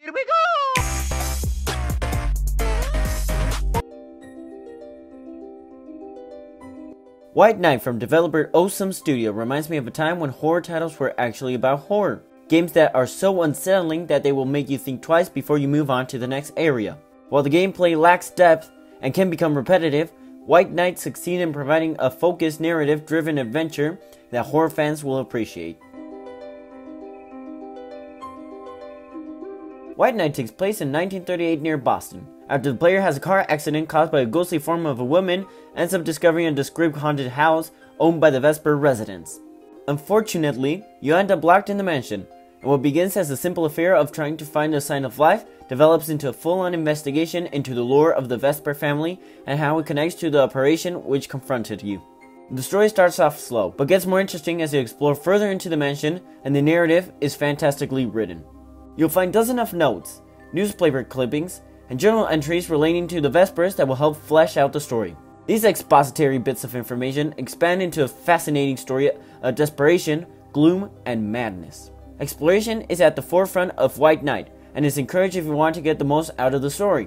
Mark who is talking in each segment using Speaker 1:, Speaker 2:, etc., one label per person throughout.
Speaker 1: Here we go!
Speaker 2: White Knight from developer Awesome Studio reminds me of a time when horror titles were actually about horror. Games that are so unsettling that they will make you think twice before you move on to the next area. While the gameplay lacks depth and can become repetitive, White Knight succeeds in providing a focused narrative-driven adventure that horror fans will appreciate. White Knight takes place in 1938 near Boston. After the player has a car accident caused by a ghostly form of a woman, ends up discovering a described haunted house owned by the Vesper residents. Unfortunately, you end up locked in the mansion, and what begins as a simple affair of trying to find a sign of life develops into a full-on investigation into the lore of the Vesper family and how it connects to the apparition which confronted you. The story starts off slow, but gets more interesting as you explore further into the mansion, and the narrative is fantastically written. You'll find dozens of notes, newspaper clippings, and journal entries relating to the Vespers that will help flesh out the story. These expository bits of information expand into a fascinating story of desperation, gloom, and madness. Exploration is at the forefront of White Knight, and is encouraged if you want to get the most out of the story.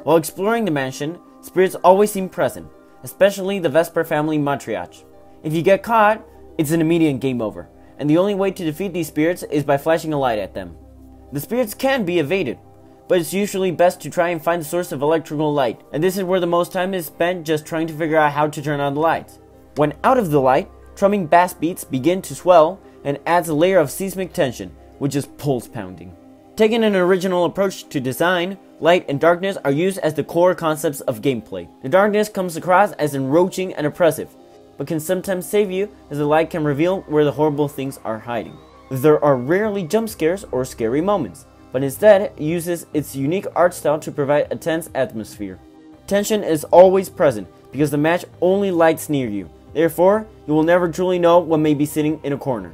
Speaker 2: While exploring the mansion, spirits always seem present, especially the Vesper family matriarch. If you get caught, it's an immediate game over, and the only way to defeat these spirits is by flashing a light at them. The spirits can be evaded, but it's usually best to try and find the source of electrical light, and this is where the most time is spent just trying to figure out how to turn on the lights. When out of the light, drumming bass beats begin to swell and adds a layer of seismic tension, which is pulse pounding. Taking an original approach to design, light and darkness are used as the core concepts of gameplay. The darkness comes across as enroaching and oppressive, but can sometimes save you as the light can reveal where the horrible things are hiding. There are rarely jump scares or scary moments, but instead it uses its unique art style to provide a tense atmosphere. Tension is always present because the match only lights near you. Therefore, you will never truly know what may be sitting in a corner.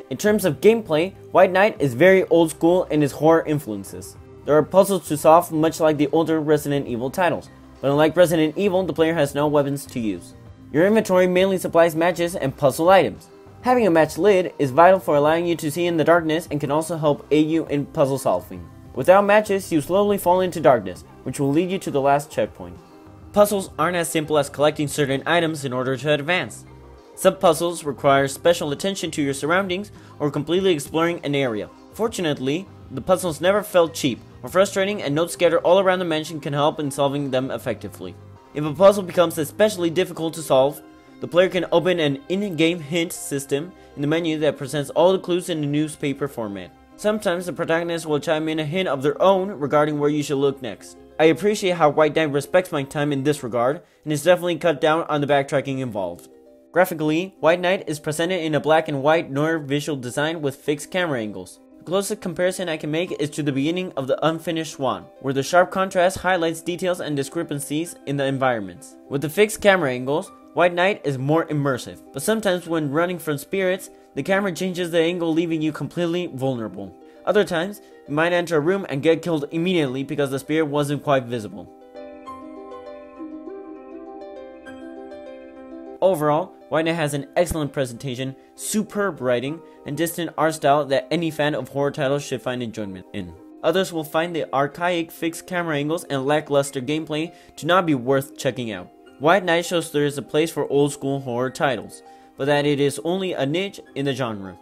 Speaker 2: In terms of gameplay, White Knight is very old school in its horror influences. There are puzzles to solve much like the older Resident Evil titles, but unlike Resident Evil, the player has no weapons to use. Your inventory mainly supplies matches and puzzle items. Having a match lid is vital for allowing you to see in the darkness and can also help aid you in puzzle solving. Without matches, you slowly fall into darkness, which will lead you to the last checkpoint. Puzzles aren't as simple as collecting certain items in order to advance. Some puzzles require special attention to your surroundings or completely exploring an area. Fortunately, the puzzles never felt cheap or frustrating, and notes scattered all around the mansion can help in solving them effectively. If a puzzle becomes especially difficult to solve, the player can open an in-game hint system in the menu that presents all the clues in a newspaper format. Sometimes the protagonist will chime in a hint of their own regarding where you should look next. I appreciate how White Knight respects my time in this regard, and has definitely cut down on the backtracking involved. Graphically, White Knight is presented in a black and white noir visual design with fixed camera angles. The closest comparison I can make is to the beginning of The Unfinished Swan, where the sharp contrast highlights details and discrepancies in the environments. With the fixed camera angles, White Knight is more immersive, but sometimes when running from spirits, the camera changes the angle, leaving you completely vulnerable. Other times, you might enter a room and get killed immediately because the spirit wasn't quite visible. Overall, White Knight has an excellent presentation, superb writing, and distinct art style that any fan of horror titles should find enjoyment in. Others will find the archaic fixed camera angles and lackluster gameplay to not be worth checking out. White Knight shows there is a place for old school horror titles, but that it is only a niche in the genre.